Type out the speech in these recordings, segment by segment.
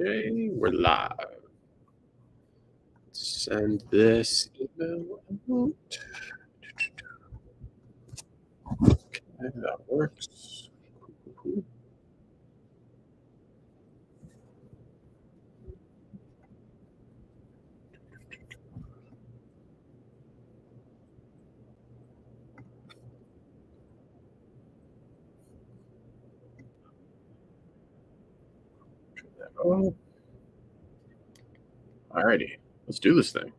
Okay, we're live. Send this email out. Okay, that works. Cool. Oh, alrighty. Let's do this thing.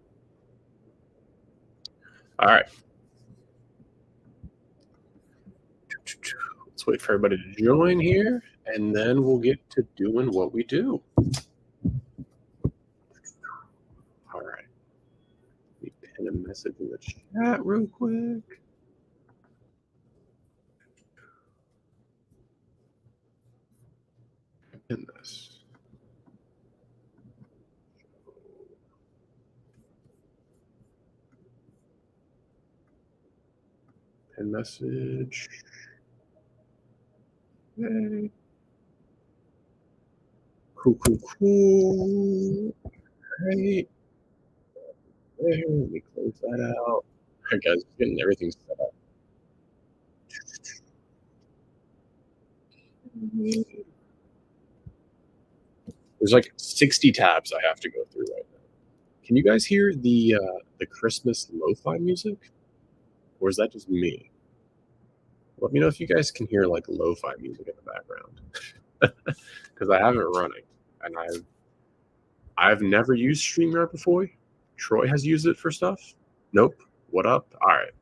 All right. Let's wait for everybody to join here, and then we'll get to doing what we do. All right. Let me pin a message in the chat real quick. Pin this. Pin message. Yay. Cool. Right. There. Let me close that out. All right, guys, getting everything set up. There's like 60 tabs I have to go through right now. Can you guys hear the Christmas lo-fi music, or is that just me? Let me know if you guys can hear like lo-fi music in the background, because I have it running, and I've never used StreamYard before. Troy has used it for stuff. Nope. What up? All right,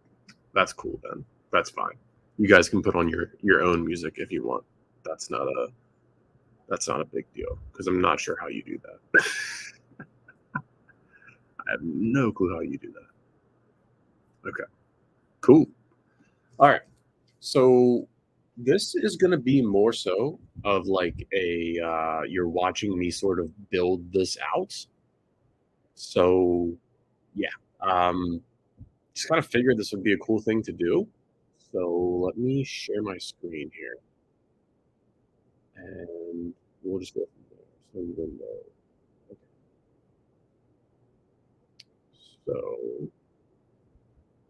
that's cool then. That's fine. You guys can put on your own music if you want. That's not a big deal because I'm not sure how you do that. I have no clue how you do that. Okay, cool. All right. So this is going to be more so of like a you're watching me sort of build this out. So yeah, um, just kind of figured this would be a cool thing to do. So let me share my screen here, and we'll just go from there. So window. Okay. So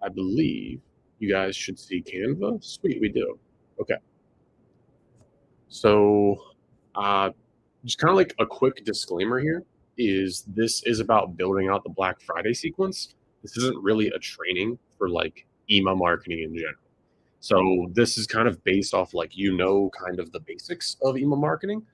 I believe you guys should see Canva. Sweet, we do. Okay. So, just kind of like a quick disclaimer here is this is about building out the Black Friday sequence. This isn't really a training for like email marketing in general. So this is kind of based off like kind of the basics of email marketing.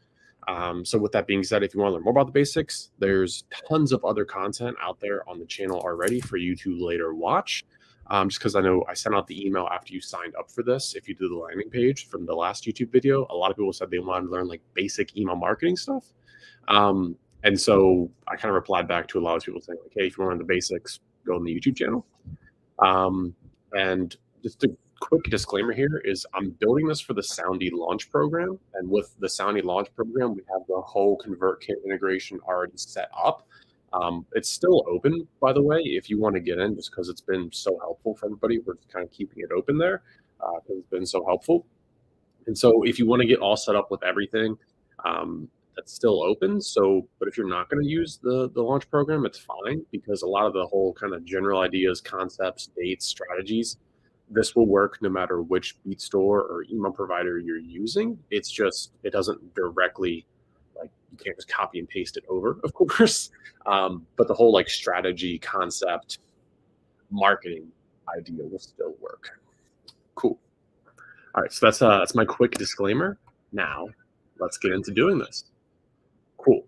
So with that being said, if you want to learn more about the basics, there's tons of other content out there on the channel already for you to later watch. Just because I know I sent out the email after you signed up for this. If you do the landing page from the last YouTube video, a lot of people said they wanted to learn like basic email marketing stuff. And so I kind of replied back to a lot of people saying like, hey, if you want to learn the basics, go on the YouTube channel. And just a quick disclaimer here is I'm building this for the Soundee launch program. And with the Soundee launch program, we have the whole ConvertKit integration already set up. It's still open, by the way, if you want to get in, just because it's been so helpful for everybody. We're just kind of keeping it open there because it's been so helpful. And so if you want to get all set up with everything, that's still open. So, but if you're not going to use the launch program, it's fine because a lot of the whole kind of general ideas, concepts, dates, strategies, this will work no matter which beat store or email provider you're using. It's just it doesn't directly like you can't just copy and paste it over, of course. But the whole like strategy, concept, marketing idea will still work. Cool. All right, so that's my quick disclaimer. Now, let's get into doing this. Cool.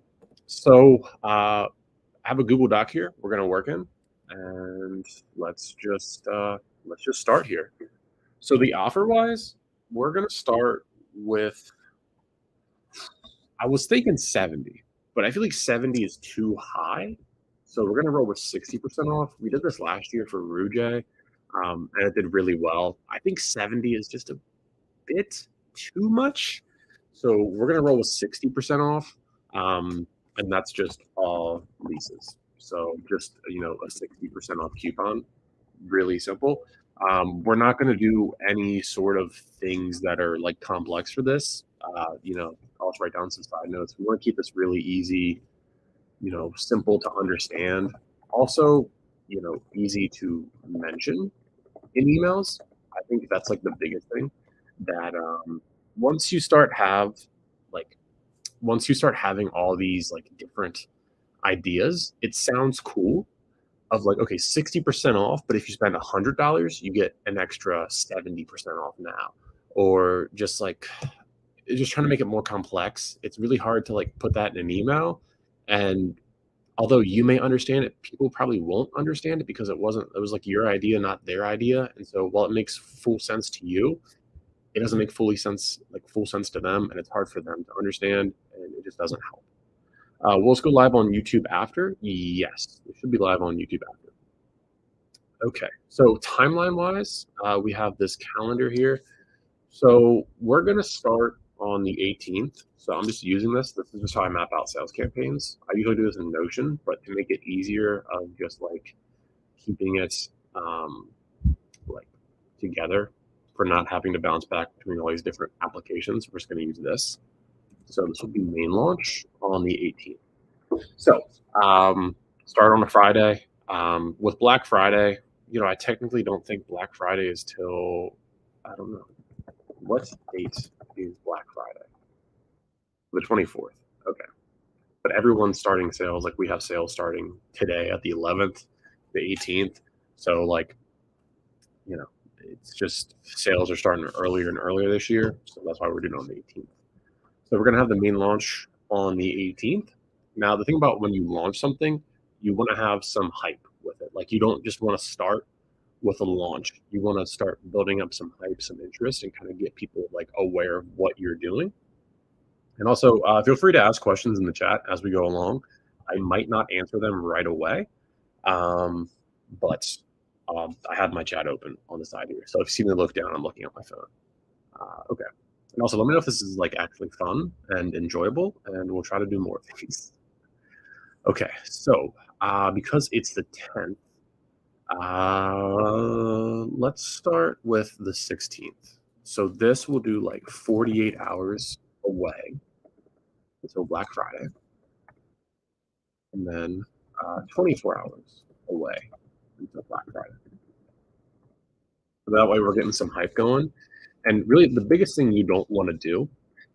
So I have a Google Doc here. We're gonna work in, and let's just start here. So the offer wise, we're gonna start with. I was thinking 70, but I feel like 70 is too high. So we're gonna roll with 60% off. We did this last year for Rouge, and it did really well. I think 70 is just a bit too much. So we're gonna roll with 60% off, and that's just all leases. So just a 60% off coupon, really simple. We're not gonna do any sort of things that are like complex for this. I'll just write down some side notes. We want to keep this really easy, simple to understand. Also, easy to mention in emails. I think that's like the biggest thing that once you start have like once you start having all these like different ideas, it sounds cool of like, okay, 60% off, but if you spend $100, you get an extra 70% off now. Or just trying to make it more complex. It's really hard to like put that in an email. And although you may understand it, people probably won't understand it because it was like your idea, not their idea. And so while it makes full sense to you, it doesn't make full sense to them, and it's hard for them to understand, and it just doesn't help. Will this go live on YouTube after? Yes, it should be live on YouTube after. Okay, so timeline wise, we have this calendar here. So we're going to start on the 18th. So I'm just using this. This is just how I map out sales campaigns. I usually do this in Notion, but to make it easier of just like keeping it like together for not having to bounce back between all these different applications, we're just going to use this. So this will be main launch on the 18th. So start on a Friday. With Black Friday, I technically don't think Black Friday is till, I don't know. What date is Black Friday? The 24th. Okay. But everyone's starting sales. Like we have sales starting today at the 11th, the 18th. So it's just sales are starting earlier and earlier this year. So that's why we're doing it on the 18th. So we're going to have the main launch on the 18th. Now, the thing about when you launch something, you want to have some hype with it. Like you don't just want to start with a launch. You want to start building up some hype, some interest, and kind of get people like aware of what you're doing. And also, feel free to ask questions in the chat as we go along. I might not answer them right away, but I have my chat open on the side here. So if you see me look down, I'm looking at my phone. Okay. And also, let me know if this is like actually fun and enjoyable, and we'll try to do more of these. Okay, so because it's the 10th, let's start with the 16th. So this will do like 48 hours away until Black Friday, and then 24 hours away until Black Friday. So that way we're getting some hype going. And really, the biggest thing you don't want to do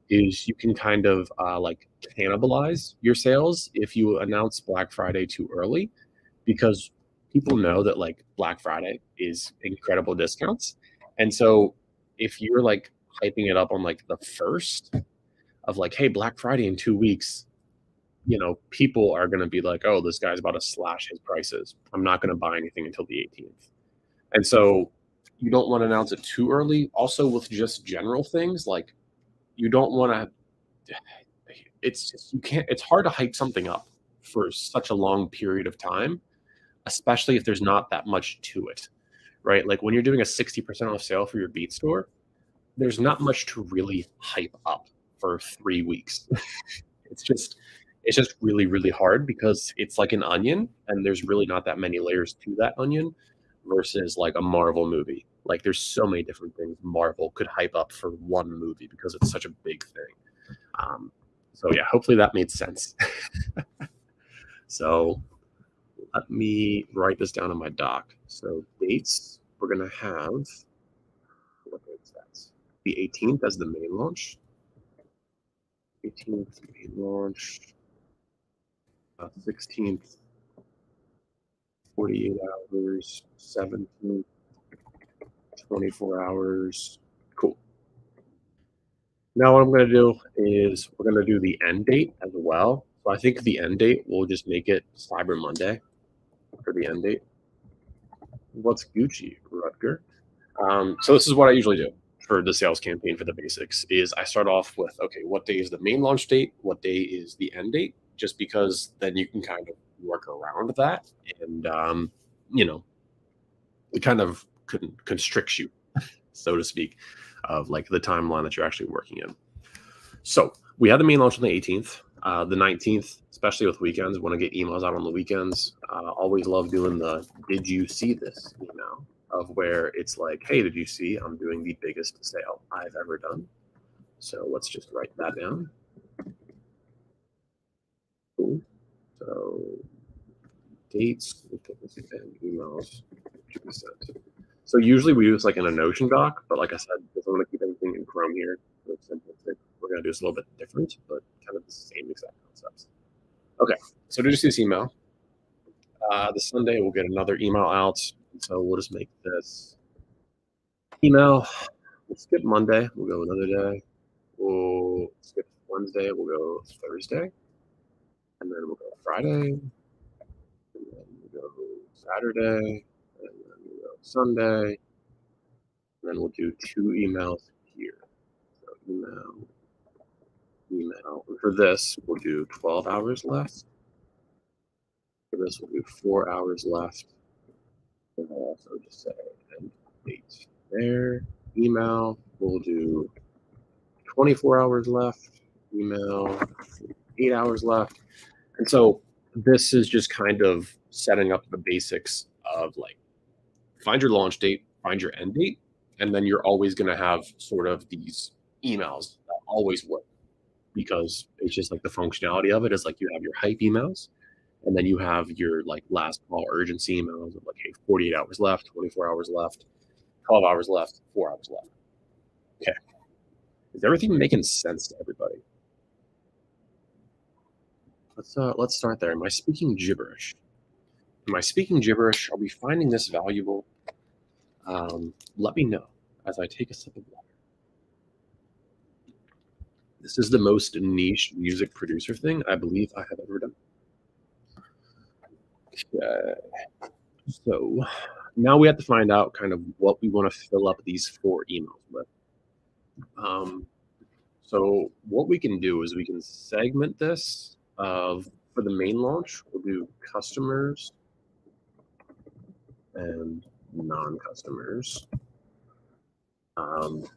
is you can kind of like cannibalize your sales if you announce Black Friday too early, because people know that like Black Friday is incredible discounts. And so if you're like hyping it up on like the first of like, hey, Black Friday in 2 weeks, people are going to be like, oh, this guy's about to slash his prices. I'm not going to buy anything until the 18th. And so you don't want to announce it too early. Also, with just general things, like you don't want to, it's hard to hype something up for such a long period of time, especially if there's not that much to it, right? Like when you're doing a 60% off sale for your beat store, there's not much to really hype up for 3 weeks. it's just really, really hard because it's like an onion and there's really not that many layers to that onion versus like a Marvel movie. Like there's so many different things Marvel could hype up for one movie because it's such a big thing. So yeah, hopefully that made sense. So let me write this down on my doc. So dates, we're going to have, what date's that? The 18th as the main launch. 18th main launch. 16th, 48 hours. 17th, 24 hours. Cool. Now what I'm going to do is we're going to do the end date as well. So I think the end date, we'll just make it Cyber Monday for the end date. What's Gucci, Rutger? So this is what I usually do for the sales campaign for the basics is I start off with, okay, what day is the main launch date? What day is the end date? Just because then you can kind of work around that and, it kind of constricts you, so to speak, of like the timeline that you're actually working in. So we had the main launch on the 18th. The 19th, especially with weekends, want to get emails out on the weekends. Always love doing the "Did you see this?" email of where it's like, "Hey, did you see? I'm doing the biggest sale I've ever done." So let's just write that down. Cool. So dates, we put this in emails to be sent. So usually we use like in a Notion doc, but like I said, because I'm going to keep everything in Chrome here, for simplistic, we're going to do this a little bit different, but kind of the same exact concepts. Okay, so to just this email, the Sunday we'll get another email out. So we'll just make this email. We'll skip Monday. We'll go another day. We'll skip Wednesday. We'll go Thursday, and then we'll go Friday, and then we'll go Saturday, and then we'll go Sunday, and then we'll do 2 emails here. So email. And for this, we'll do 12 hours left. For this, we'll do 4 hours left. And I'll also just say end date there. Email, we'll do 24 hours left. Email, 8 hours left. And so this is just kind of setting up the basics of like find your launch date, find your end date, and then you're always going to have sort of these emails that always work because it's just like the functionality of it is like you have your hype emails and then you have your like last call urgency emails of like, hey, 48 hours left, 24 hours left, 12 hours left, 4 hours left. Okay. Is everything making sense to everybody? Let's start there. Am I speaking gibberish? Am I speaking gibberish? Are we finding this valuable? Let me know as I take a sip of water. This is the most niche music producer thing I believe I have ever done. Okay. So now we have to find out kind of what we want to fill up these 4 emails with. So what we can do is we can segment this for the main launch. We'll do customers and non-customers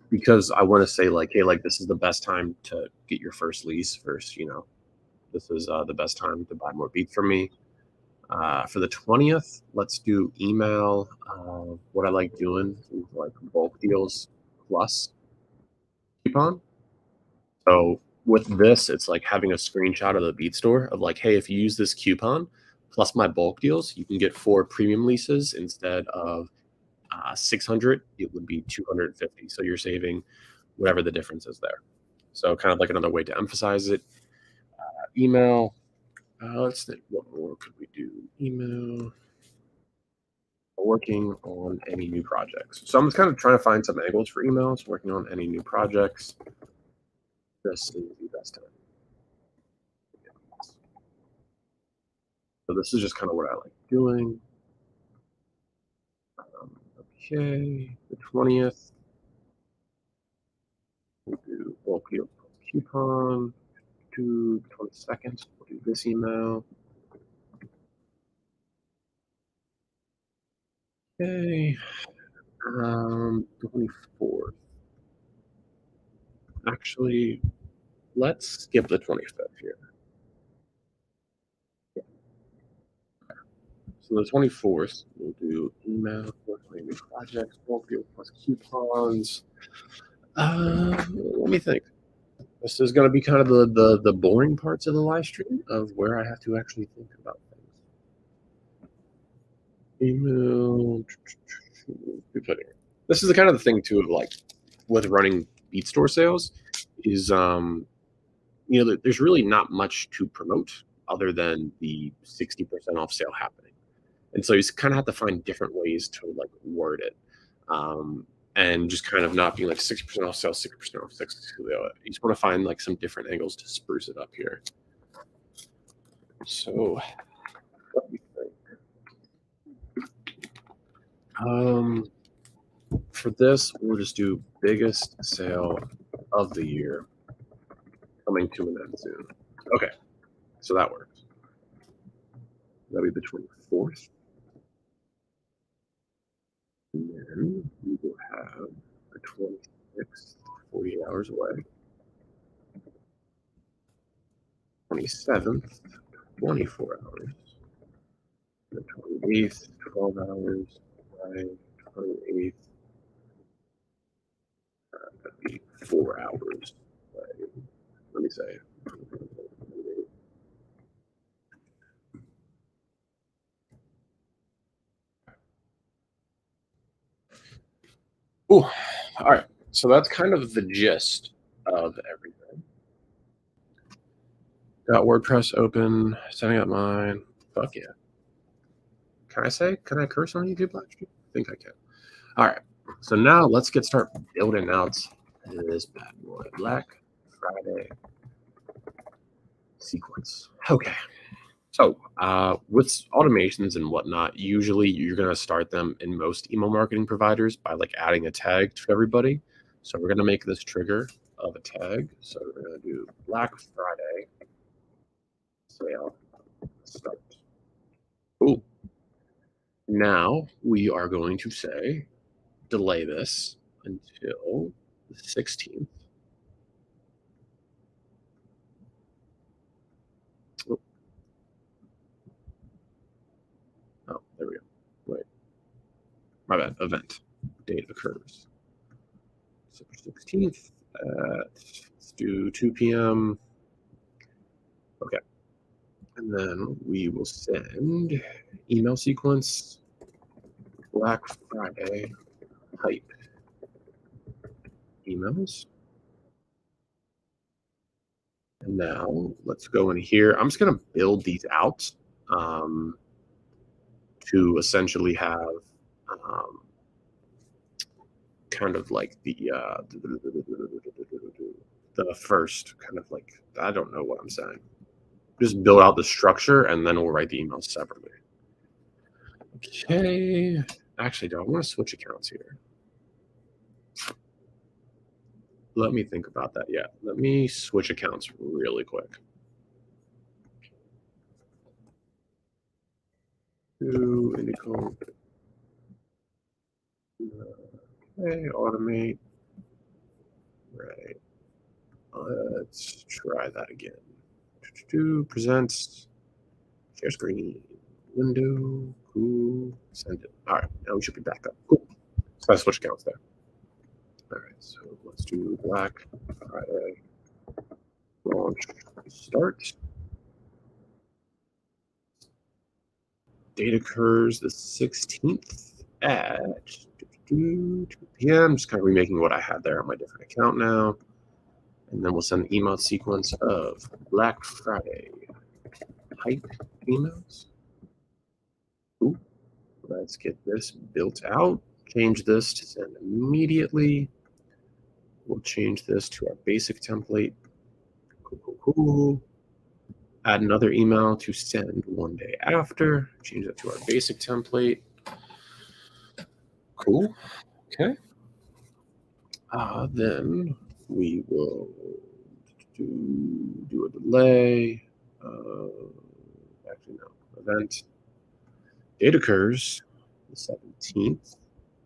because I want to say like, hey, like this is the best time to get your first lease first. This is the best time to buy more beats from me. For the 20th, let's do email. What I like doing is like bulk deals plus coupon. So with this, it's like having a screenshot of the beat store of like, hey, if you use this coupon plus my bulk deals, you can get 4 premium leases instead of 600. It would be 250. So you're saving whatever the difference is there. So kind of like another way to emphasize it. Email. Let's think. What more could we do? Email. Working on any new projects. So I'm kind of trying to find some angles for emails. Working on any new projects. This is the best time. So this is just kind of what I like doing. Okay, the 20th. We'll do bulk deal coupon. To the 22nd, we'll do this email. Okay. 24th. Actually, let's skip the 25th here. So the 24th, we'll do email, new projects, bulk deal plus coupons. Let me think. This is going to be kind of the boring parts of the live stream of where I have to actually think about things. Email. This is the kind of the thing too of like with running beat store sales is there's really not much to promote other than the 60% off sale happening. And so you kind of have to find different ways to like word it. And just kind of not being like 60% off sale, 60% off, 60%. You just want to find like some different angles to spruce it up here. So what do you think? For this, we'll just do biggest sale of the year coming to an end soon. Okay, so that works. That'll be the 24th. And then we will have the 26th, 48 hours away. 27th, 24 hours. The 28th, 12 hours away. 28th, that'd be 4 hours. me say. Ooh, all right. So that's kind of the gist of everything. Got WordPress open, setting up mine. Fuck yeah. Can I say? Can I curse on YouTube live stream? I think I can. All right. So now let's get start building out this bad boy. Black Friday sequence. Okay. So with automations and whatnot, usually you're going to start them in most email marketing providers by like adding a tag to everybody. So we're going to make this trigger of a tag. So we're going to do Black Friday sale start. Cool. Now we are going to say delay this until the 16th. Oh, oh, there we go. Wait, my bad. Event date occurs September 16th at, let's do 2 p.m. Okay. And then we will send email sequence Black Friday hype emails. And now let's go in here. I'm just going to build these out to essentially have kind of like the first kind of like, I don't know what I'm saying. Just build out the structure and then we'll write the emails separately. Okay. Actually, do I want to switch accounts here? Let me think about that. Yeah, let me switch accounts really quick. To Indico. Okay, automate. Right. Let's try that again. To presents, share screen, window, cool, send it. All right, now we should be back up. Cool. So I switched accounts there. All right, so let's do Black Friday launch start. Date occurs the 16th at 2 p.m. Just kind of remaking what I had there on my different account now. And then we'll send an email sequence of Black Friday hype emails. Ooh, let's get this built out. Change this to send immediately. We'll change this to our basic template. Cool. Add another email to send one day after. Change that to our basic template. Cool. Okay. Then we will do a delay. Actually, no. Event. Date occurs the 17th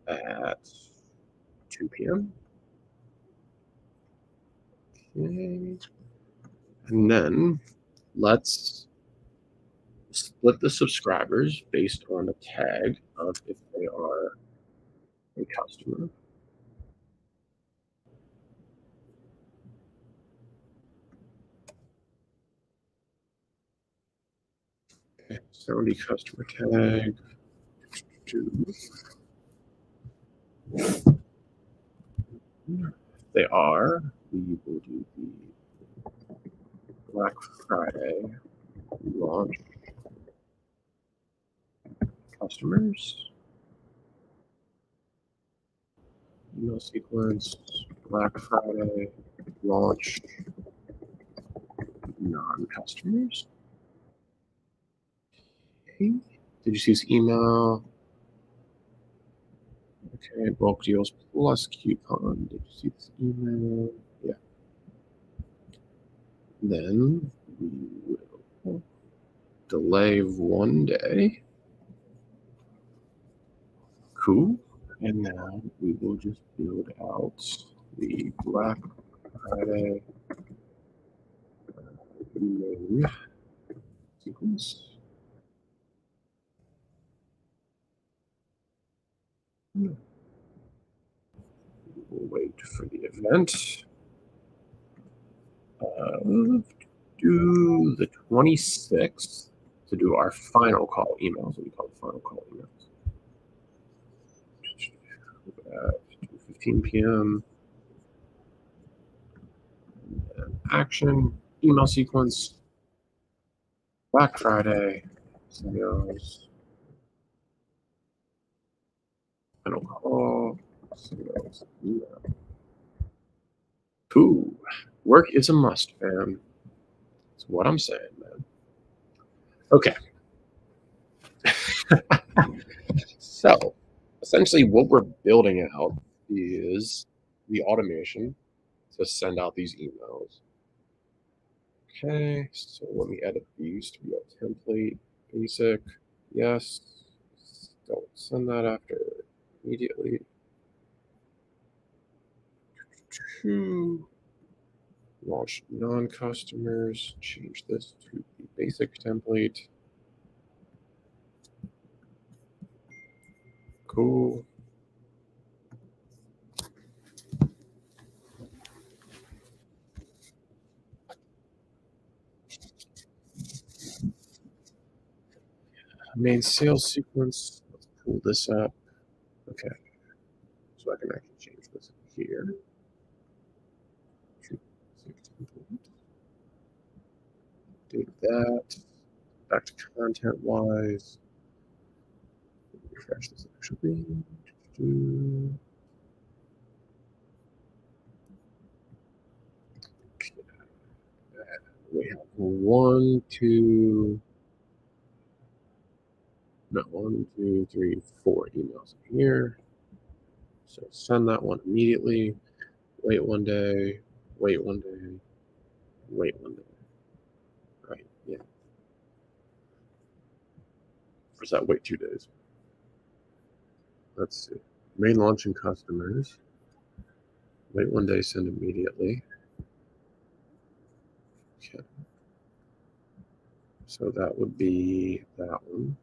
at 2 p.m. Okay. And then let's split the subscribers based on the tag of if they are a customer. Okay, Soundee customer tag. They are. We will do the Black Friday launch customers. Email sequence, Black Friday launch non-customers. Okay. Did you see this email? Okay, bulk deals plus coupon. Did you see this email? Yeah. Then we will delay one day. Cool. And now we will just build out the Black Friday main sequence. We'll wait for the event. do the 26th to do our final call emails. What we call the final call emails. At 2:15 p.m. Action email sequence. Black Friday sales. Final call. Sales email. Ooh, work is a must, fam. That's what I'm saying, man. Okay. So, essentially, what we're building out is the automation to send out these emails. Okay, so let me edit these to be a template. Basic, yes. Don't send that after immediately. To launch non-customers, change this to the basic template. Cool. Main sales sequence. Let's pull this up. Okay. So I can actually change this here. Do that. Back to content wise. Refresh this actually. We have one, two, no, 1, 2, 3, 4 emails in here. So send that one immediately. Wait 1 day. Wait 1 day. Wait 1 day. Right. Yeah. Or is that wait 2 days? Let's see. Main launching customers. Wait 1 day. Send immediately. Okay. So that would be that one.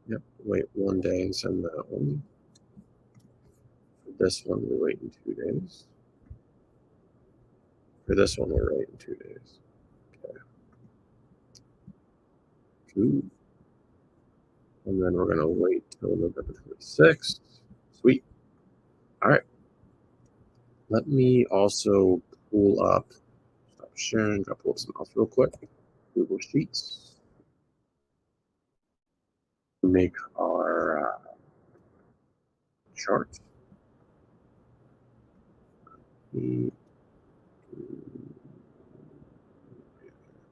Yep. Wait 1 day and send that one. For this one, we wait in 2 days. For this one, we wait in 2 days. Okay. Cool. And then we're going to wait till November 26th. Sweet. All right. Let me also pull up, stop sharing, I'll pull up some else real quick. Google Sheets. Make our chart.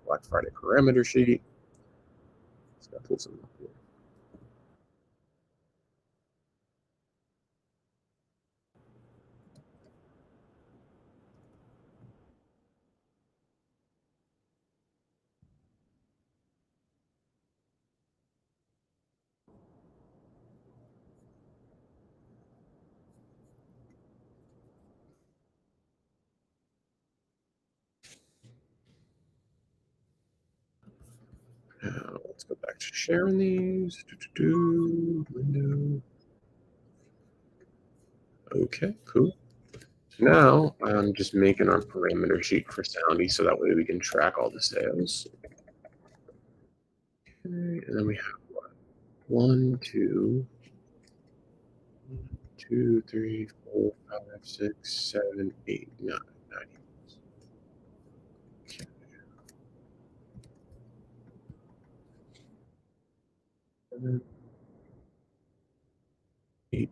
Black Friday parameter sheet. Just gotta pull some up here. Now let's go back to sharing these. Window. Okay, cool. Now I'm just making our parameter sheet for Soundee so that way we can track all the sales. Okay, and then we have what? 1, 2, 2, 3, 4, 5, 6, 7, 8, 9. Okay. 8.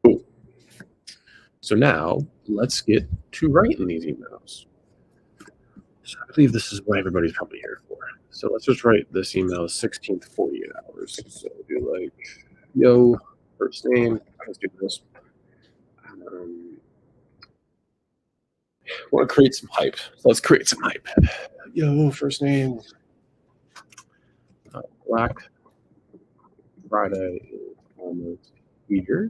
Cool. So now let's get to writing these emails. So I believe this is what everybody's probably here for. So let's just write this email 16th 48 hours. So do like, yo, first name. Let's do this. Want to create some hype. So let's create some hype. Yo, first name. Black Friday is almost here.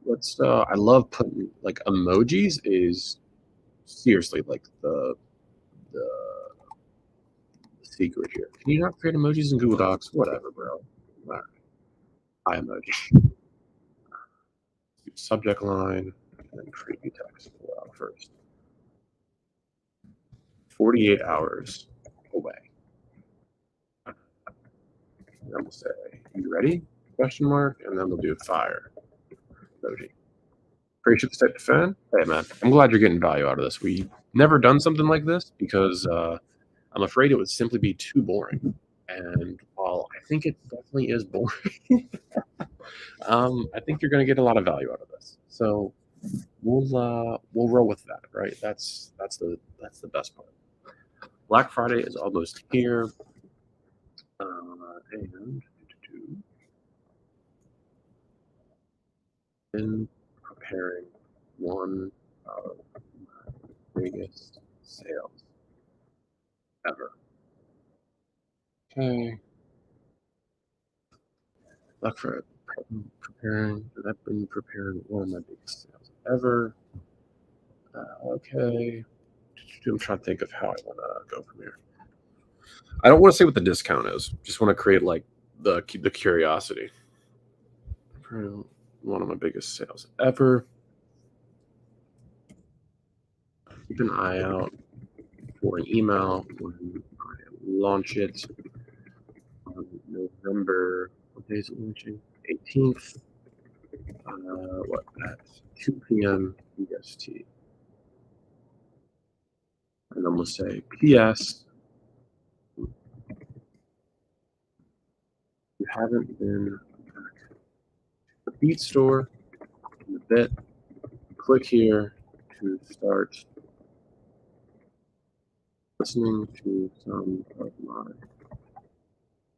Let's. I love putting like emojis. Is seriously like the secret here. Can you not create emojis in Google Docs? Whatever, bro. All right. eye emoji. Subject line, and then preview text first. 48 hours away. And then we'll say, you ready? Question mark, and then we'll do fire emoji. Appreciate the type of fan. Hey man, I'm glad you're getting value out of this. We've never done something like this because I'm afraid it would simply be too boring. And while I think it definitely is boring, I think you're going to get a lot of value out of this. So we'll roll with that, right? That's the best part. Black Friday is almost here, and been preparing one of my biggest sales ever. Okay. Black Friday preparing. I've been preparing one of my biggest sales ever. Okay. I'm trying to think of how I want to go from here. I don't want to say what the discount is. Just want to create like the curiosity. One of my biggest sales ever. Keep an eye out for an email when I launch it on November. What day is it launching? 18th. At 2 p.m. EST. And then we'll say P.S. You haven't been back to the Beat Store in a bit. Click here to start listening to some of my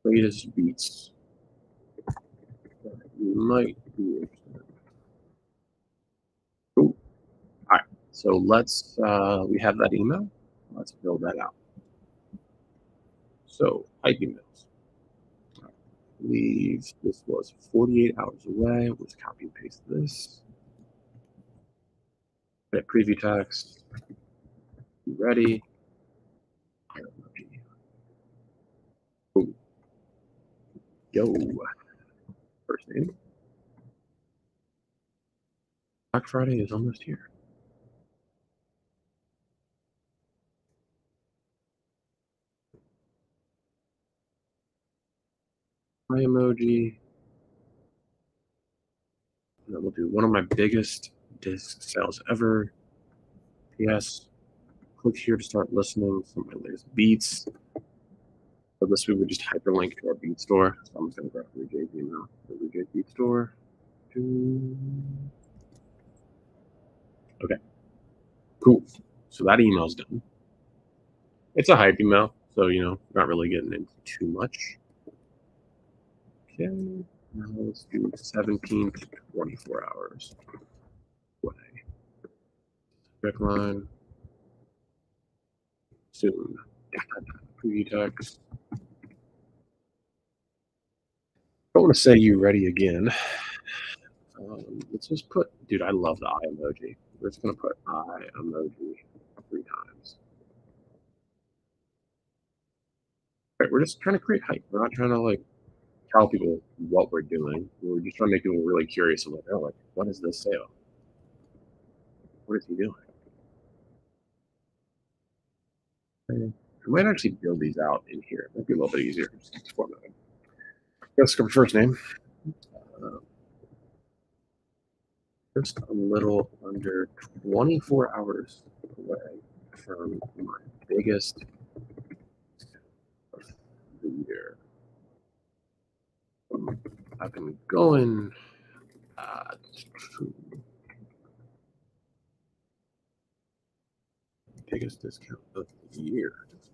latest beats that you might be interested in. Cool. All right. So let's we have that email. Let's build that out. So hype emails. I believe this was 48 hours away. Let's copy and paste this. Hit preview text. You ready? Ooh. Yo. First name. Black Friday is almost here. My emoji. And then we'll do one of my biggest disc sales ever. Yes. Click here to start listening to some of my latest beats. So this we would just hyperlink to our beat store. So I'm just going to grab Jay's email. Jay's beat store. Okay. Cool. So that email's done. It's a hype email, so not really getting into too much. Okay. Now let's do 17th, 24 hours away. Subject line. Soon. Preview text. I don't want to say you ready again. Let's just put, dude, I love the eye emoji. We're just going to put eye emoji 3 times. Right, we're just trying to create hype. We're not trying to tell people what we're doing. We're just trying to make people really curious about, what is this sale? What is he doing? I might actually build these out in here. It might be a little bit easier. Just formatting. Let's go for first name. Just a little under 24 hours away from my biggest of the year. I've been going biggest discount of the year.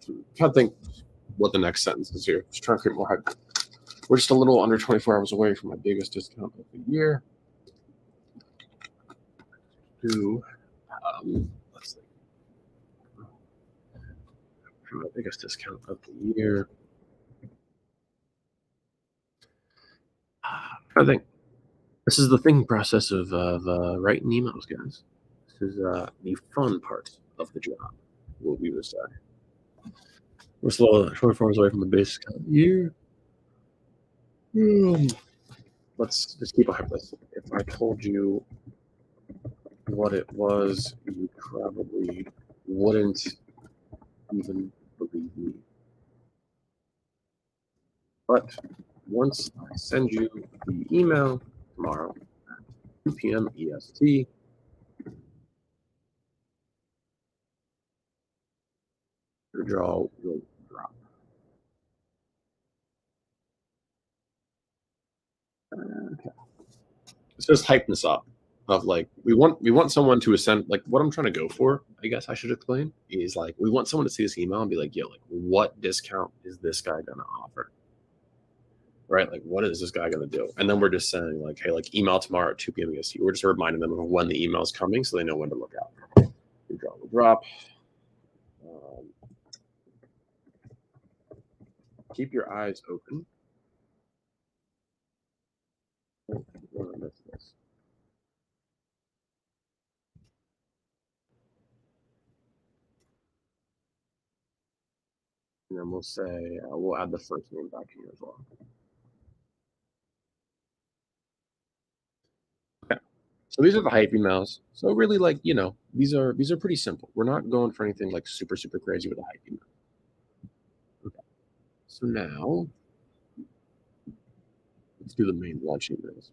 I'm trying to think what the next sentence is here. Just trying to create more hype. We're just a little under 24 hours away from my biggest discount of the year. Let's see. For my biggest discount of the year. I think this is the thinking process of writing emails, guys. This is the fun part of the job, what we would say. We're still 24 hours away from the base year. let's just keep on this. If I told you what it was, you probably wouldn't even believe me. But once I send you the email tomorrow at 2 p.m. EST, your jaw will drop. Okay. Let's just hype this up. Of like we want someone to ascend, like what I'm trying to go for, I guess I should explain, is like we want someone to see this email and be like, yo, like what discount is this guy gonna offer? Right? Like what is this guy gonna do? And then we're just saying like, hey, like email tomorrow at 2 p.m. EST. We're just reminding them of when the email is coming so they know when to look out. Your jaw will drop. Um, keep your eyes open. Oh, miss this. And then we'll say we'll add the first name back here as well. Okay. So these are the hype emails. So really, like these are pretty simple. We're not going for anything like super crazy with the hype email. Okay. So now let's do the main launch emails.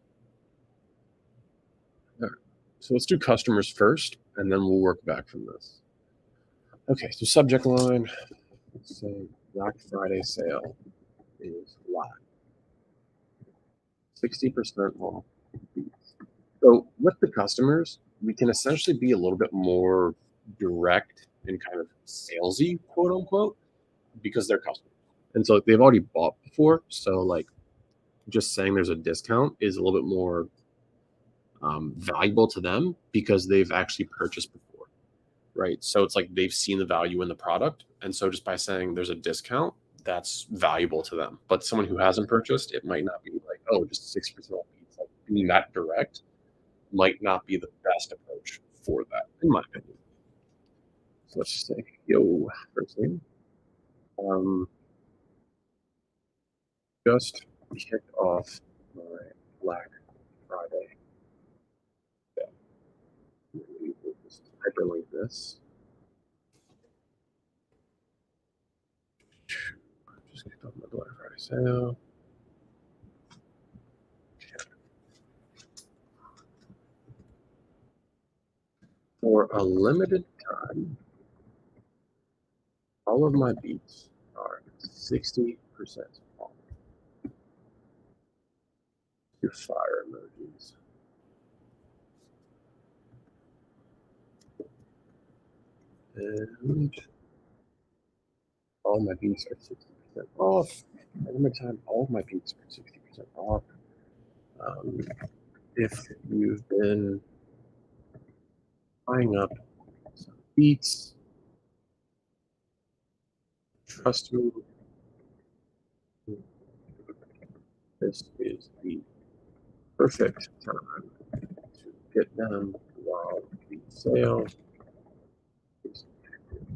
All right. So let's do customers first, and then we'll work back from this. Okay. So subject line. Let's say Black Friday sale is live. 60% off. So with the customers, we can essentially be a little bit more direct and kind of salesy, quote unquote, because they're customers. And so they've already bought before. So like just saying there's a discount is a little bit more valuable to them because they've actually purchased before. Right. So it's like they've seen the value in the product. And so just by saying there's a discount, that's valuable to them. But someone who hasn't purchased, it might not be like, oh, just 60% off. Like being that direct might not be the best approach for that, in my opinion. So let's just say, yo, first name. Um, just kicked off my Black Friday. Yeah. We'll just hyperlink this. Just kicked off my Black Friday sale. For a limited time, all of my beats are 60% off. Your fire emojis. And all my beats are 60% off. A limited time, all of my beats are 60% off. If you've been buying up some beats, trust me, this is the perfect time to get them while the sale is active.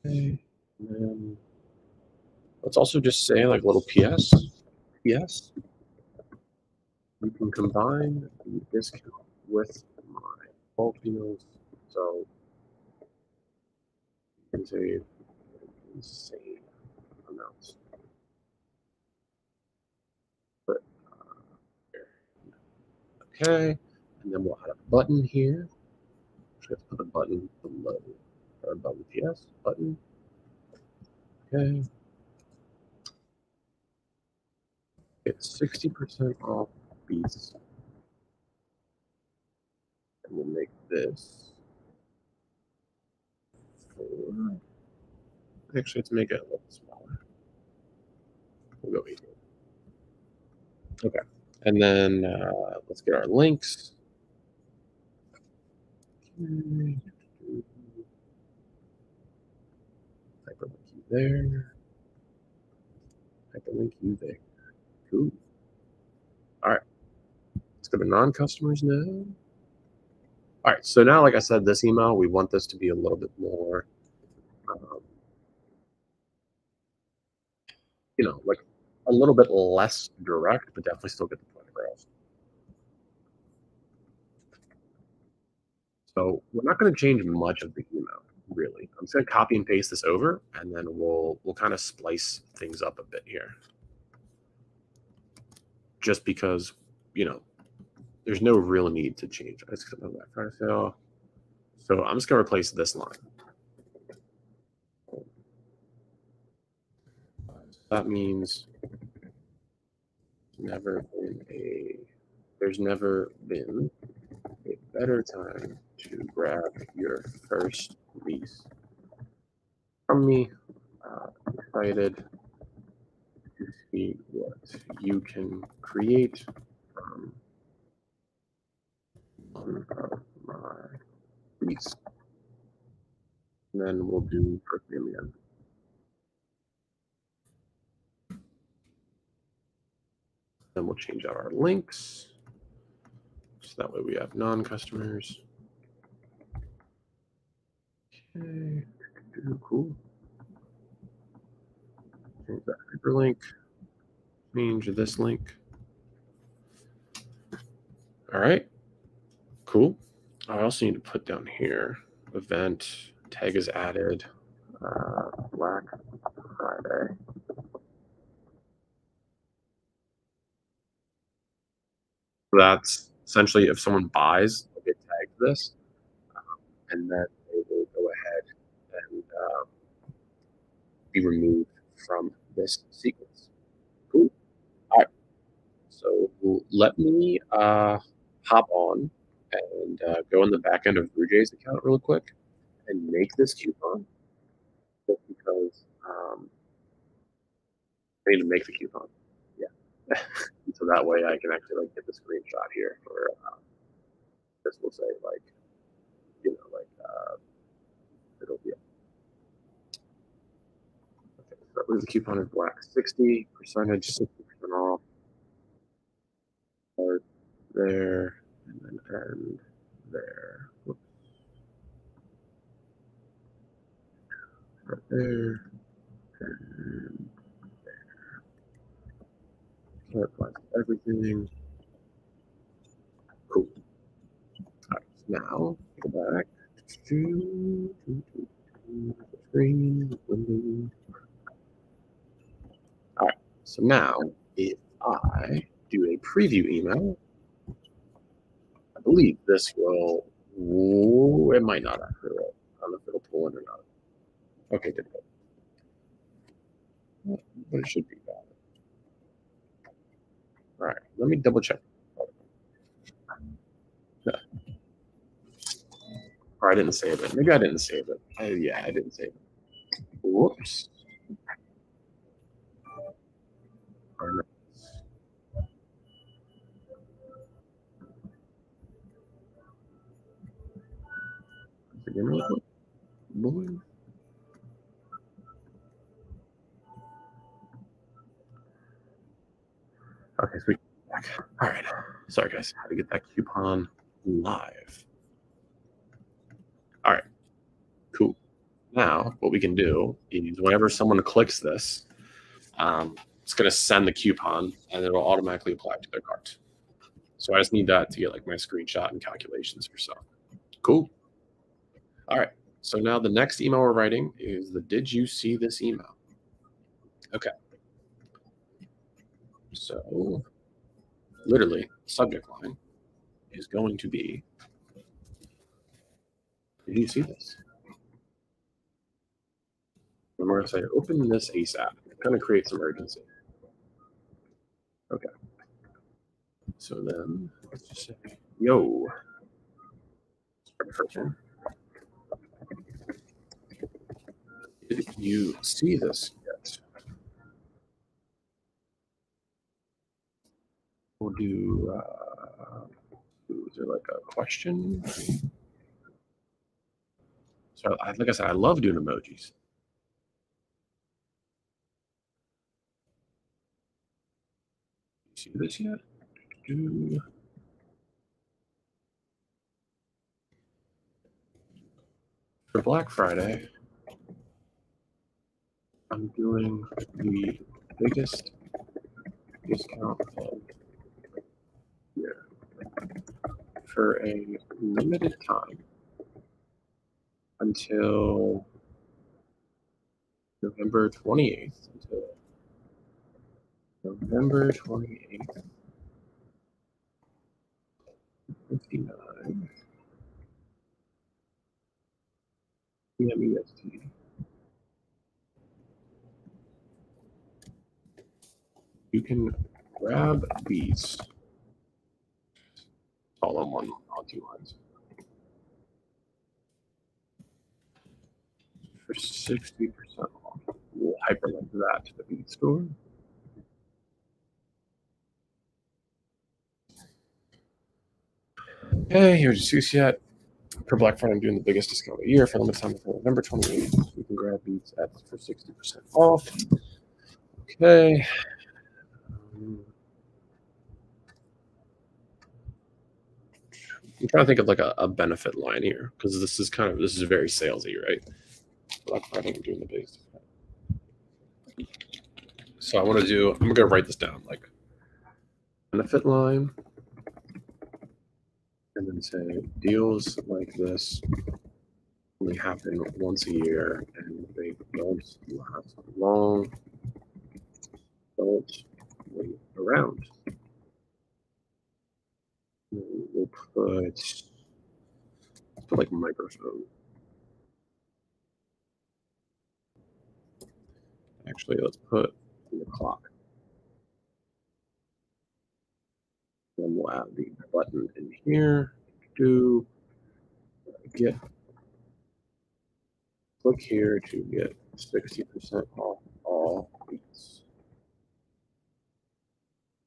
Okay. And then let's also just say like a little PS. PS. You can combine the discount with my bulk deals, so you can save insane amounts. But okay, and then we'll add a button here. Let's put a button below our button PS button. Okay. It's 60% off beats. And we'll make this for, actually, let's make it a little smaller. We'll go 8. Okay. And then let's get our links. Okay. Hyperlink you there. Hyperlink you there. Cool. All right. Let's go to non-customers now. All right. So now, like I said, this email, we want this to be a little bit more, like a little bit less direct, but definitely still get the point across. So we're not going to change much of the email, really. I'm just going to copy and paste this over, and then we'll kind of splice things up a bit here. Just because, there's no real need to change. So I'm just going to replace this line. That means there's never been a better time to grab your first lease from me. Excited to see what you can create from one of my lease. And then we'll do premium again. Then we'll change out our links. So that way we have non-customers. Okay, cool. Change that hyperlink. Change this link. All right, cool. I also need to put down here, event, tag is added, Black Friday. That's essentially if someone buys, they'll get tagged this, and then they will go ahead and be removed from this sequence. Cool. All right. So let me hop on and go in the back end of BlueJay's account real quick and make this coupon just because I need to make the coupon. Yeah. So that way I can actually get the screenshot here for this will say it'll be okay. So where's the coupon is black 60% 60% off. Start there and then end there. Whoops. Start there and there. So that applies to everything. Cool. All right, now go back to screen window. All right, so now if I do a preview email, I believe this will. Ooh, it might not actually. I don't know if it'll pull in or not. Okay, did it? But it should be valid. All right, let me double check. Or I didn't save it. Maybe I didn't save it. Yeah, I didn't save it. Whoops. Again, real quick. Boom. Okay, sweet. All right. Sorry, guys. How to get that coupon live. All right. Cool. Now, what we can do is whenever someone clicks this, it's going to send the coupon and it'll automatically apply to their cart. So I just need that to get my screenshot and calculations for stuff. Cool. All right. So now the next email we're writing is the did you see this email? Okay. So literally, subject line is going to be did you see this? And we're going to say open this ASAP. Kind of create some urgency. Okay. So then let's just say, yo. Did you see this yet? We'll do, is there a question? So like I said, I love doing emojis. See this yet? For Black Friday, I'm doing the biggest for a limited time until November 28th. Until November 28th, 59 p.m. EST. You can grab these all on two lines for 60% off. We'll hyperlink that to the beat store. Hey, here's your yet. For Black Friday, I'm doing the biggest discount of the year for limited time until November 28th. You can grab these at for 60% off. Okay. I'm trying to think of like a benefit line here because this is very salesy, right? Black Friday, I'm doing the biggest. So I'm gonna write this down like benefit line, and then say deals like this only happen once a year and they don't last long. Don't wait around. We'll put like microphone. Actually, let's put the clock. Then we'll add the button in here. Do get click here to get 60% off all beats.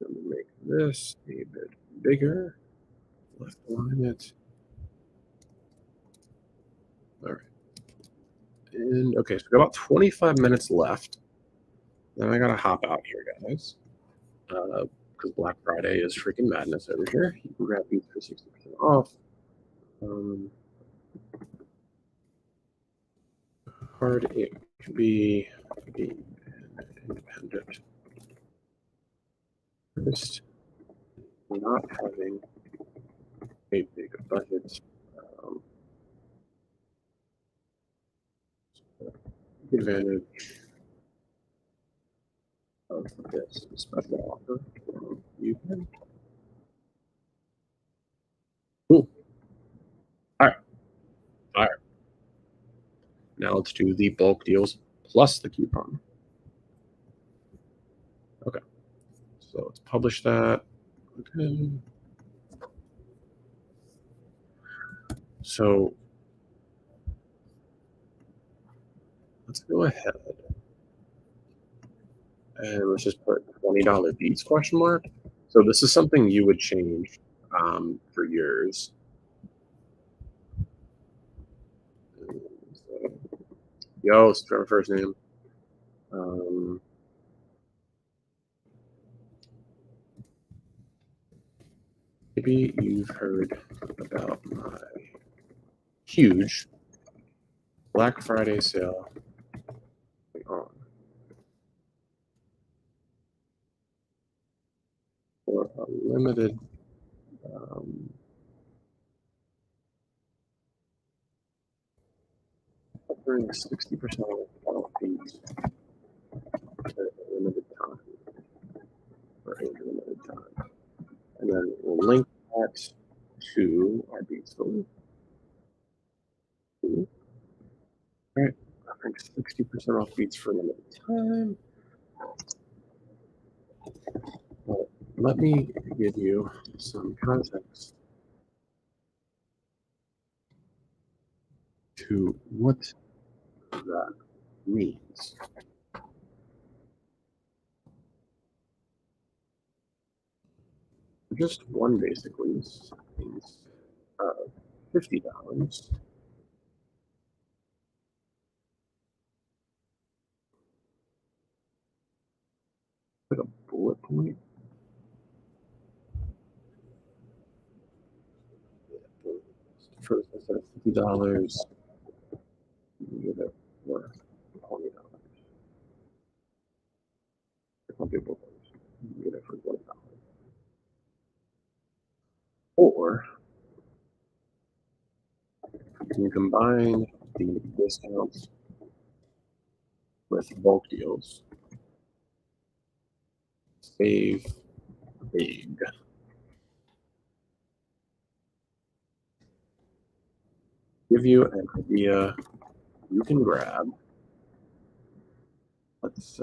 Let me make this a bit bigger. Left align it. All right. And okay, so we got about 25 minutes left. Then I gotta hop out here, guys. Because Black Friday is freaking madness over here. You can grab these for 60% off. Hard it can be an independent artist not having a big budget. Advantage of this special offer. You can. Cool. All right. All right. Now let's do the bulk deals plus the coupon. Okay. So let's publish that. Okay. So let's go ahead and let's just put $20 beats question mark. So this is something you would change for yours. So, yo, start first name. Maybe you've heard about my huge Black Friday sale on for a limited offering 60% off fees for a limited time. For a limited time. And then we'll link that to our beat store. All right, offering 60% off beats for a limited time. But let me give you some context to what that means. Just one basically means $50. Like a bullet point. First, instead of $50, you get it for $20. Some people you get it for $20. Or can combine the discounts with bulk deals. Save big. Give you an idea you can grab. Let's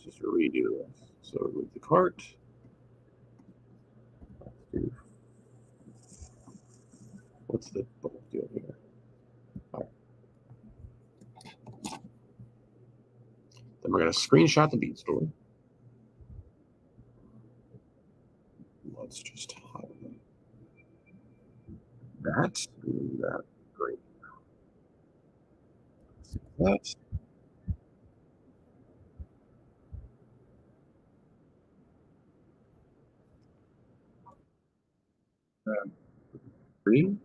just redo this. So remove the cart. Do, what's the bulk deal here? All right. Then we're going to screenshot the beat store. Let's just hide that. That. Great. That. Free.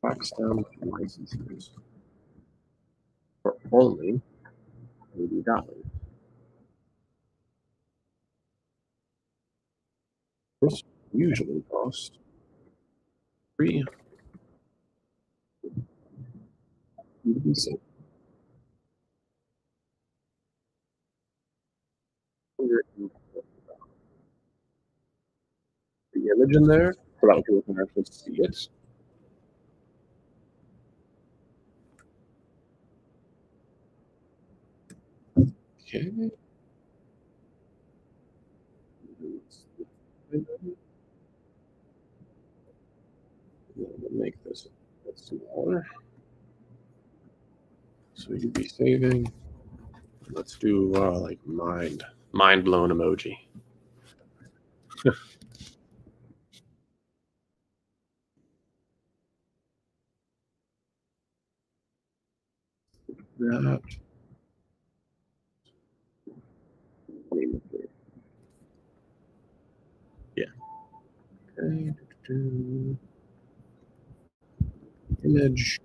Pakistan licenses for only $80. This usually costs free. The image in there so that people can actually see it. Okay. Make this a bit smaller so you'd be saving. Let's do like mind blown emoji. That. Yeah. Okay. Image.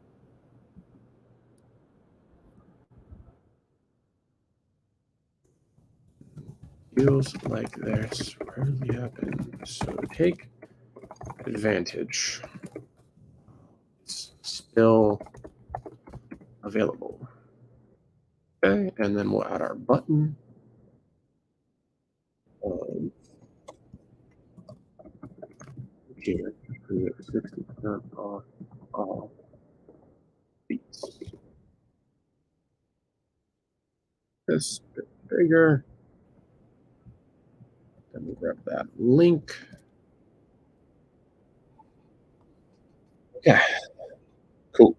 Feels like this rarely happens. So take advantage. It's still available. Okay, and then we'll add our button. Here, 60% off all beats. This bit bigger. Then we grab that link. Okay, cool.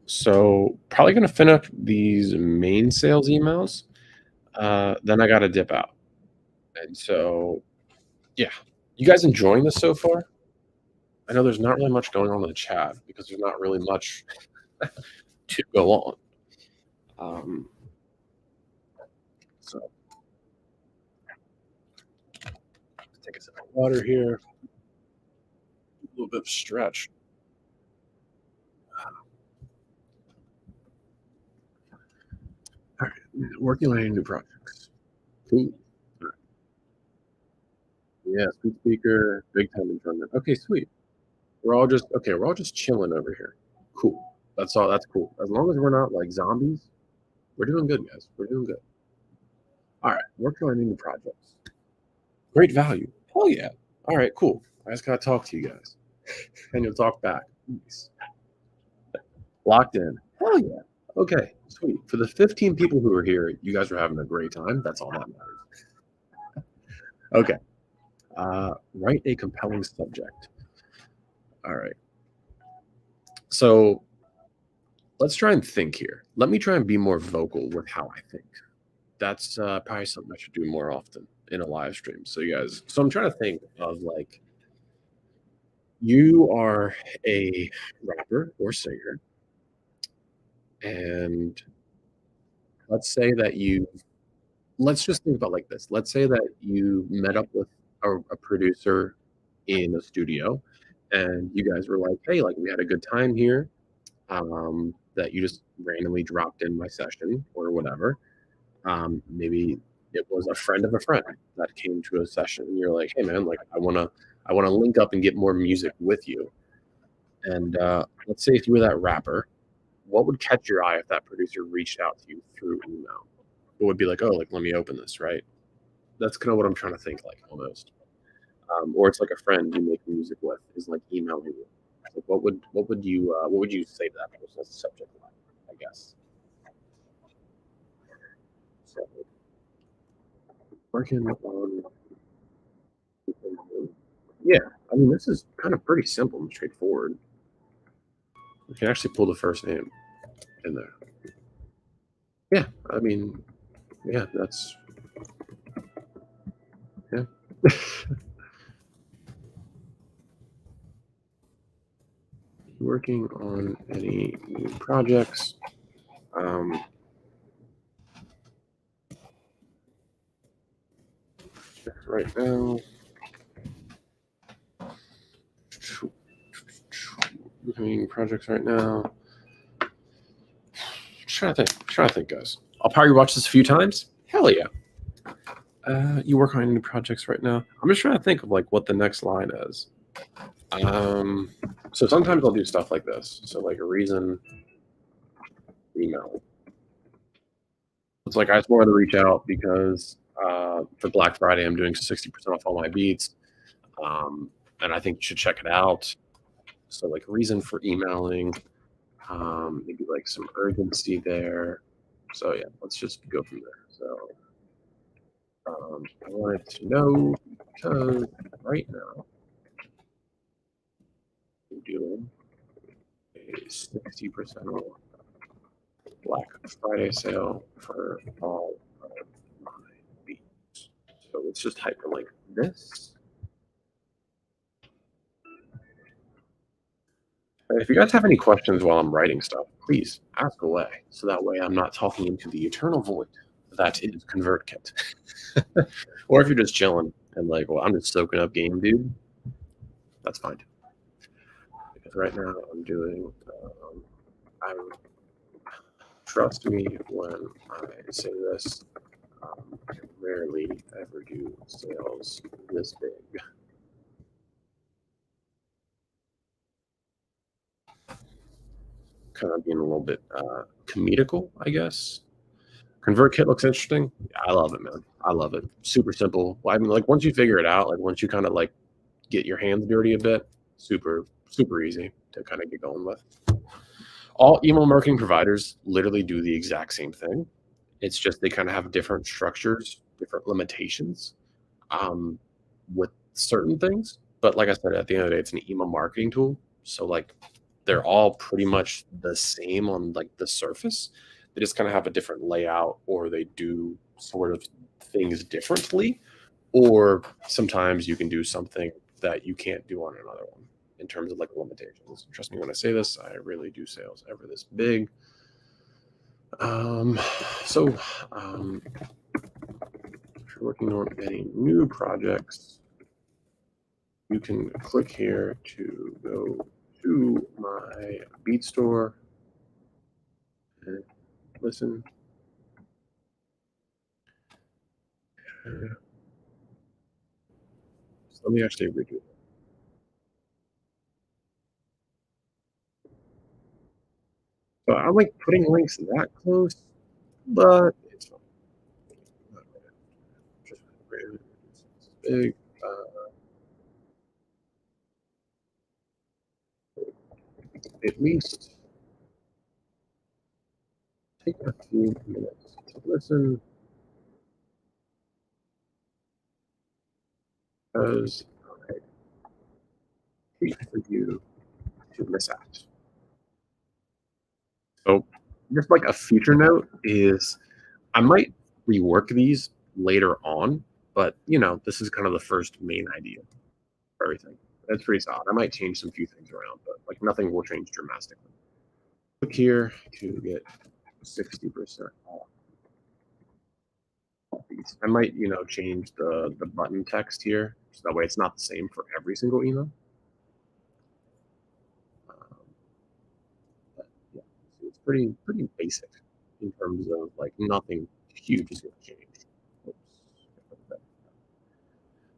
So probably gonna finish up these main sales emails. Then I gotta dip out. And so, yeah. You guys enjoying this so far? I know there's not really much going on in the chat because there's not really much to go on. So take a sip of water here. A little bit of stretch. All right, working on any new projects. Cool. Yeah, sweet speaker, big time enjoyment. Okay, sweet. We're all just chilling over here. Cool. That's all. That's cool. As long as we're not like zombies, we're doing good, guys. We're doing good. All right, working on any new projects. Great value. Hell yeah. All right, cool. I just gotta talk to you guys, and you'll talk back. Nice. Locked in. Hell yeah. Okay, sweet. For the 15 people who are here, you guys are having a great time. That's all that matters. Okay. Write a compelling subject. All right. So let's try and think here. Let me try and be more vocal with how I think. That's probably something I should do more often in a live stream. So you guys, so I'm trying to think of like, you are a rapper or singer, and let's say that let's just think about like this. Let's say that you met up with a producer in a studio, and you guys were like, hey, like we had a good time here. That you just randomly dropped in my session or whatever. Maybe it was a friend of a friend that came to a session, and you're like, hey man, like I wanna link up and get more music with you. And let's say if you were that rapper, what would catch your eye if that producer reached out to you through email? It would be like, oh, like let me open this, right? That's kind of what I'm trying to think like almost. Or it's like a friend you make music with is like emailing you. Like what would you say to that person as a subject line? I guess. So working on yeah. I mean, this is kind of pretty simple and straightforward. We can actually pull the first name in there. Yeah, I mean, yeah, that's yeah. Working on any new projects. Um, right now, doing projects right now. Trying to think, guys. I'll probably watch this a few times. Hell yeah. You work on any new projects right now? I'm just trying to think of like what the next line is. Um, so sometimes I'll do stuff like this. So like a reason email. It's like I just wanted to reach out because for Black Friday I'm doing 60% off all my beats, and I think you should check it out. So like reason for emailing, maybe like some urgency there. So yeah, let's just go from there. So I wanted to know because right now I'm doing a 60% off Black Friday sale for all of my beats. So let's just hyperlink this. And if you guys have any questions while I'm writing stuff, please ask away. So that way I'm not talking into the eternal void that is ConvertKit. Or if you're just chilling and like, well, I'm just soaking up game, dude, that's fine. Because right now I'm doing, I'm, trust me when I say this, I rarely ever do sales this big. Kind of being a little bit comedical, I guess. ConvertKit looks interesting. Yeah, I love it, man. I love it. Super simple. I mean, like once you figure it out, like once you kind of like get your hands dirty a bit, super easy to kind of get going with. All email marketing providers literally do the exact same thing. It's just they kind of have different structures, different limitations um, with certain things. But like I said, at the end of the day, it's an email marketing tool. So like they're all pretty much the same on like the surface. They just kind of have a different layout or they do sort of things differently. Or sometimes you can do something that you can't do on another one in terms of like limitations. Trust me when I say this, I really do sales ever this big. Um, so if you're working on any new projects, you can click here to go to my beat store and listen. So let me actually redo it. So I like putting links that close, but it's fine. Just big. At least take a few minutes to listen because I hate for you to miss out. So, just like a future note is I might rework these later on, but this is kind of the first main idea for everything. That's pretty solid. I might change some few things around, but like nothing will change dramatically. Click here to get 60% off these. I might, change the button text here so that way it's not the same for every single email. Um, but yeah, so it's pretty basic in terms of like nothing huge is going to change. Oops.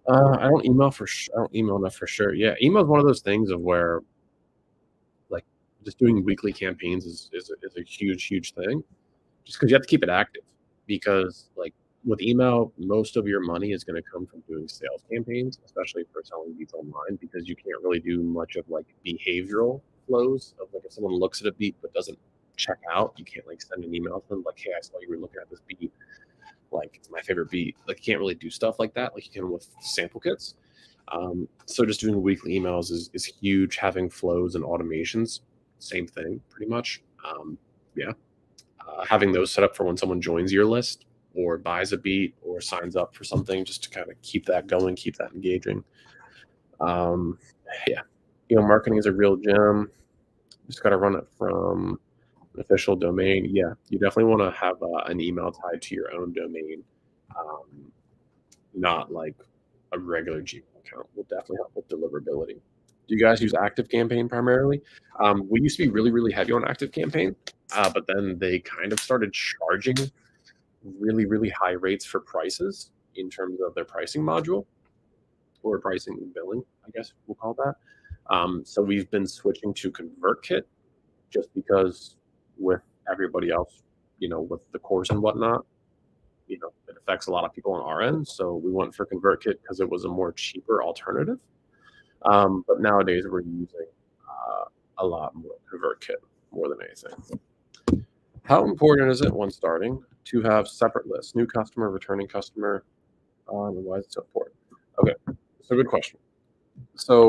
I don't email enough for sure. Yeah, email is one of those things of where like just doing weekly campaigns is a huge thing. Just because you have to keep it active. Because like with email, most of your money is going to come from doing sales campaigns, especially for selling leads online, because you can't really do much of like behavioral flows of like if someone looks at a beat but doesn't check out, you can't like send an email to them like, hey, I saw you were looking at this beat. Like it's my favorite beat. Like you can't really do stuff like that like you can with sample kits. So just doing weekly emails is huge. Having flows and automations, same thing, pretty much. Yeah, having those set up for when someone joins your list or buys a beat or signs up for something, just to kind of keep that going, keep that engaging. Um, yeah, marketing is a real gem. Just got to run it from an official domain. Yeah, you definitely want to have an email tied to your own domain, um, not like a regular Gmail account. Will definitely help with deliverability. Do you guys use Active Campaign primarily? We used to be really heavy on Active Campaign, but then they kind of started charging really high rates for prices in terms of their pricing module or pricing and billing, I guess we'll call that. So we've been switching to ConvertKit just because with everybody else, with the course and whatnot, it affects a lot of people on our end. So we went for ConvertKit because it was a more cheaper alternative. But nowadays we're using a lot more ConvertKit more than anything. How important is it when starting to have separate lists, new customer, returning customer, and why is it so important? Okay, so good question. So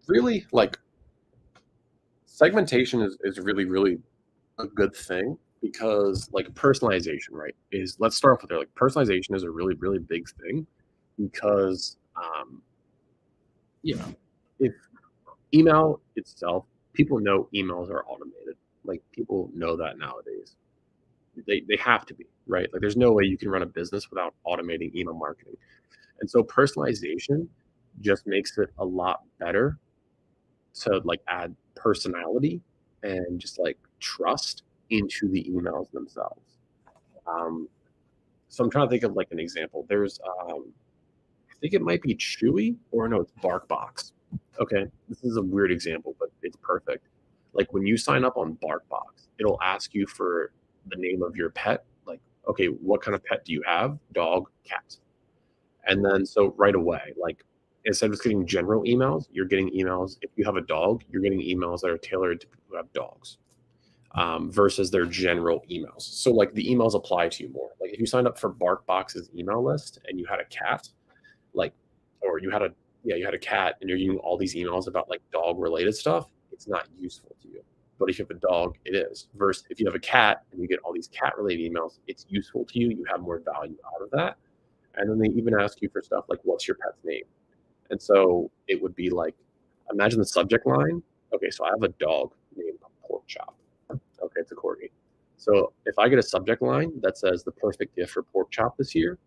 really, like segmentation is really a good thing because like personalization, right? Is let's start off with there. Like personalization is a really big thing because you know if email itself, people know emails are automated. Like people know that nowadays. They have to be, right? Like there's no way you can run a business without automating email marketing. And so personalization just makes it a lot better to like add personality and just like trust into the emails themselves. Um, so I'm trying to think of like an example. There's I think it might be Chewy or no, it's BarkBox. Okay, this is a weird example, but it's perfect. Like when you sign up on BarkBox, it'll ask you for the name of your pet. Like, okay, what kind of pet do you have? Dog, cat. And then so right away, like instead of just getting general emails, you're getting emails. If you have a dog, you're getting emails that are tailored to people who have dogs versus their general emails. So like the emails apply to you more. Like if you signed up for BarkBox's email list and you had a cat, like, or you had a cat and you're getting all these emails about like dog related stuff, it's not useful to you. But if you have a dog, it is. Versus if you have a cat and you get all these cat related emails, it's useful to you. You have more value out of that. And then they even ask you for stuff like, what's your pet's name? And so it would be like, imagine the subject line. Okay, so I have a dog named Pork Chop. Okay, it's a corgi. So if I get a subject line that says the perfect gift for Pork Chop this year,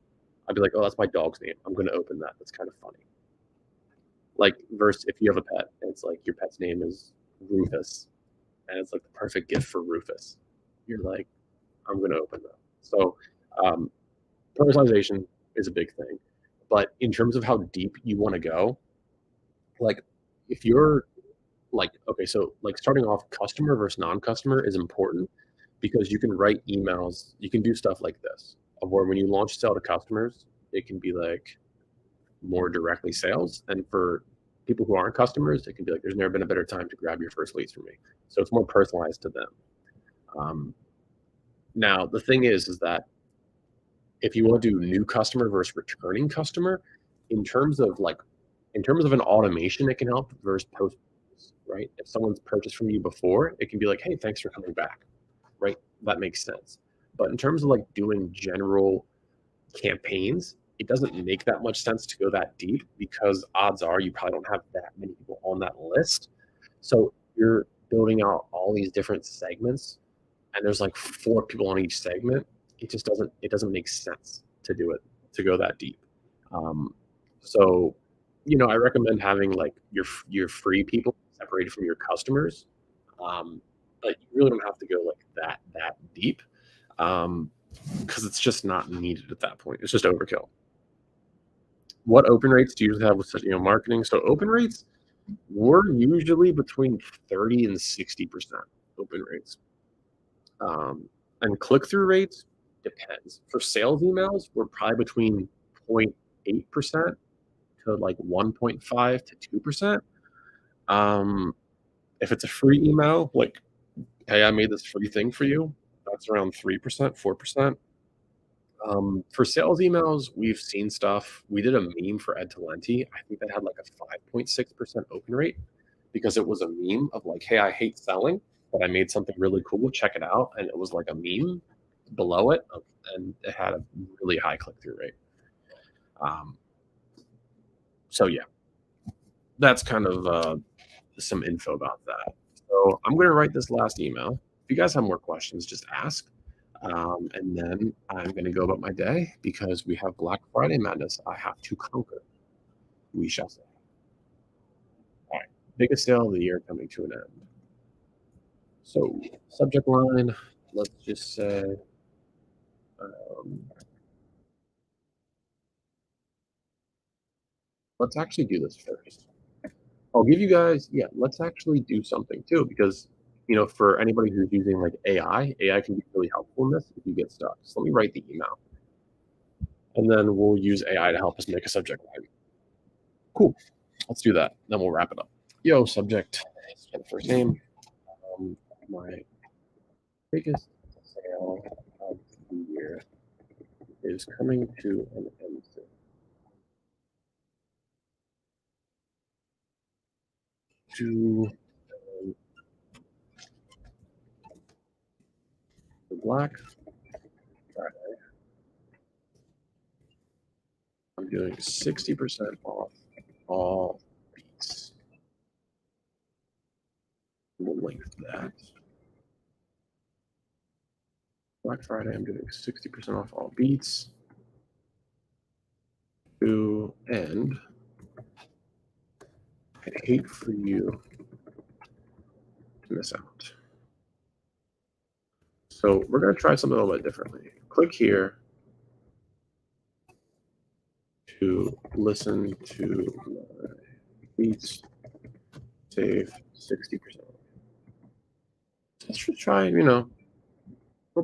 I'd be like, oh, that's my dog's name. I'm going to open that. That's kind of funny. Like, versus if you have a pet and it's like your pet's name is Rufus and it's like the perfect gift for Rufus, you're like, I'm going to open that. So, um, personalization is a big thing. But in terms of how deep you want to go, like if you're like, okay, so like starting off customer versus non-customer is important because you can write emails, you can do stuff like this of where when you launch sell to customers, it can be like more directly sales. And for people who aren't customers, it can be like, there's never been a better time to grab your first leads from me. So it's more personalized to them. Um, Now the thing is that if you want to do new customer versus returning customer, in terms of like, in terms of an automation, it can help versus post, right? If someone's purchased from you before, it can be like, hey, thanks for coming back, right? That makes sense. But in terms of like doing general campaigns, it doesn't make that much sense to go that deep because odds are you probably don't have that many people on that list. So you're building out all these different segments and there's like 4 people on each segment. It doesn't make sense to do it to go that deep. Um, so I recommend having like your free people separated from your customers. But you really don't have to go like that deep. Um, because it's just not needed at that point. It's just overkill. What open rates do you usually have with such, marketing? So open rates, we're usually between 30 and 60% open rates. Um, and click-through rates depends. For sales emails, we're probably between 0.8% to like 1.5 to 2%. If it's a free email, like, hey, I made this free thing for you, that's around 3%, 4%. For sales emails, we've seen stuff. We did a meme for Ed Talenti. I think that had like a 5.6% open rate because it was a meme of like, hey, I hate selling, but I made something really cool. Check it out. And it was like a meme below it, and it had a really high click through rate. Um, so, yeah, that's kind of some info about that. So, I'm going to write this last email. If you guys have more questions, just ask. And then I'm going to go about my day because we have Black Friday madness I have to conquer. We shall see. All right. Biggest sale of the year coming to an end. So, subject line, let's just say, let's actually do this first. I'll give you guys, yeah, let's actually do something too because, for anybody who's using like AI can be really helpful in this if you get stuck. So, let me write the email. And then we'll use AI to help us make a subject line. Cool. Let's do that. Then we'll wrap it up. Yo, subject. First name. My biggest sale of the year is coming to an end soon. To the Black Friday, I'm doing 60% off all beats. We'll link to that. Black Friday, I'm doing 60% off all beats. To end. I'd hate for you to miss out. So we're going to try something a little bit differently. Click here to listen to my beats, save 60%. Let's just try, a little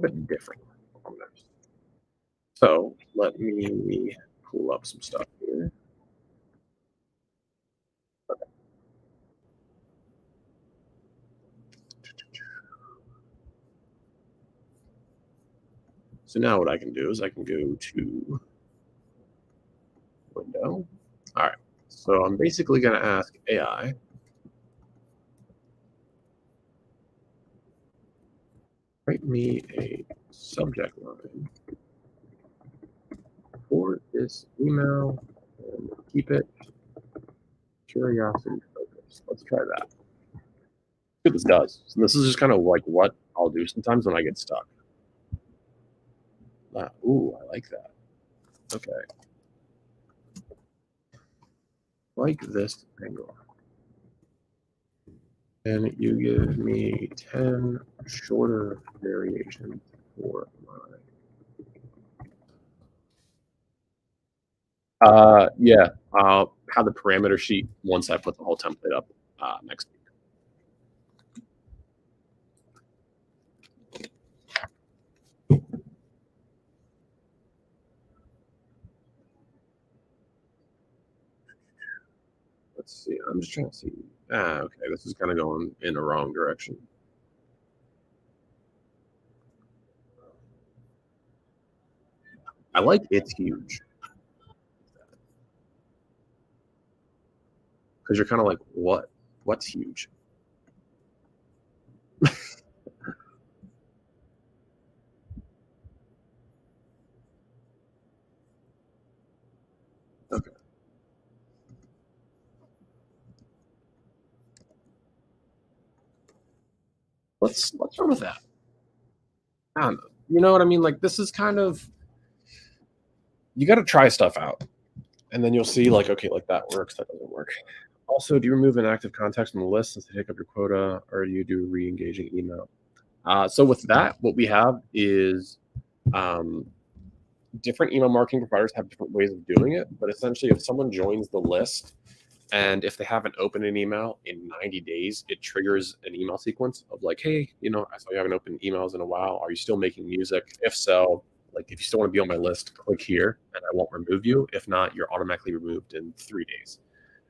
bit different on this. So let me pull up some stuff here. Okay. So now what I can do is I can go to window. All right. So I'm basically going to ask AI, write me a subject line for this email and keep it curiosity focused. Let's try that. See what this does. So this is just kind of like what I'll do sometimes when I get stuck. Ooh, I like that. Okay. Like this angle. And you give me 10 shorter variations for my. Yeah, I'll have the parameter sheet once I put the whole template up next week. Let's see. I'm just trying to see. Okay. This is kind of going in the wrong direction. I like it's huge. Because you're kind of like, what? What's huge? Okay. Let's run with that. I don't know. You know what I mean? Like this is kind of you got to try stuff out, and then you'll see like okay, like that works, that doesn't work. Also, do you remove inactive contacts from the list since they take up your quota, or do you re-engaging email? So with that, what we have is different email marketing providers have different ways of doing it, but essentially, if someone joins the list and if they haven't opened an email in 90 days, it triggers an email sequence of like, hey, I saw you haven't opened emails in a while. Are you still making music? If so, like if you still want to be on my list, click here and I won't remove you. If not, you're automatically removed in 3 days.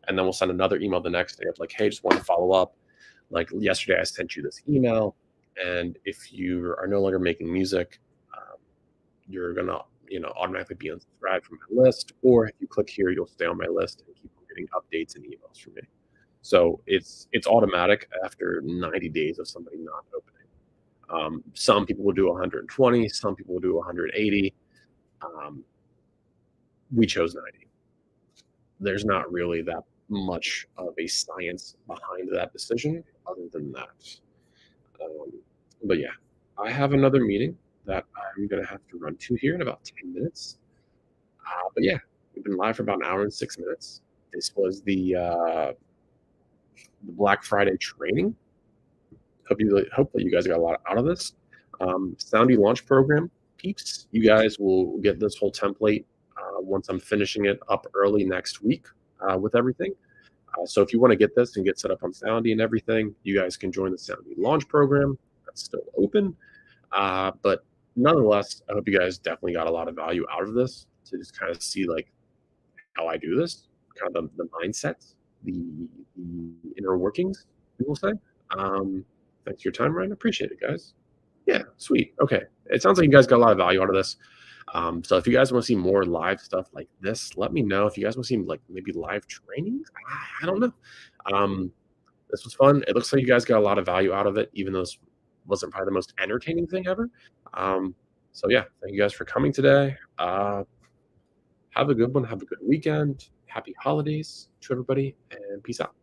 And then we'll send another email the next day of like, hey, just want to follow up. Like yesterday, I sent you this email. And if you are no longer making music, you're gonna automatically be unsubscribed from my list, or if you click here you'll stay on my list and keep on getting updates and emails from me. So it's automatic after 90 days of somebody not opening. Some people will do 120, some people will do 180. um, we chose 90. There's not really that much of a science behind that decision other than that. um, but yeah, I have another meeting that I'm going to have to run to here in about 10 minutes. But yeah, we've been live for about an hour and 6 minutes. This was the Black Friday training. Hopefully you guys got a lot out of this. Soundee launch program peeps. You guys will get this whole template once I'm finishing it up early next week with everything. So if you want to get this and get set up on Soundee and everything, you guys can join the Soundee launch program. That's still open. But nonetheless, I hope you guys definitely got a lot of value out of this to just kind of see like how I do this, kind of the mindset, the inner workings, we will say. Thanks for your time, Ryan. Appreciate it, guys. Yeah, sweet. Okay. It sounds like you guys got a lot of value out of this. So if you guys want to see more live stuff like this, let me know. If you guys want to see like maybe live trainings, I don't know. This was fun. It looks like you guys got a lot of value out of it, even though this wasn't probably the most entertaining thing ever. So yeah, thank you guys for coming today. Have a good one. Have a good weekend. Happy holidays to everybody, and peace out.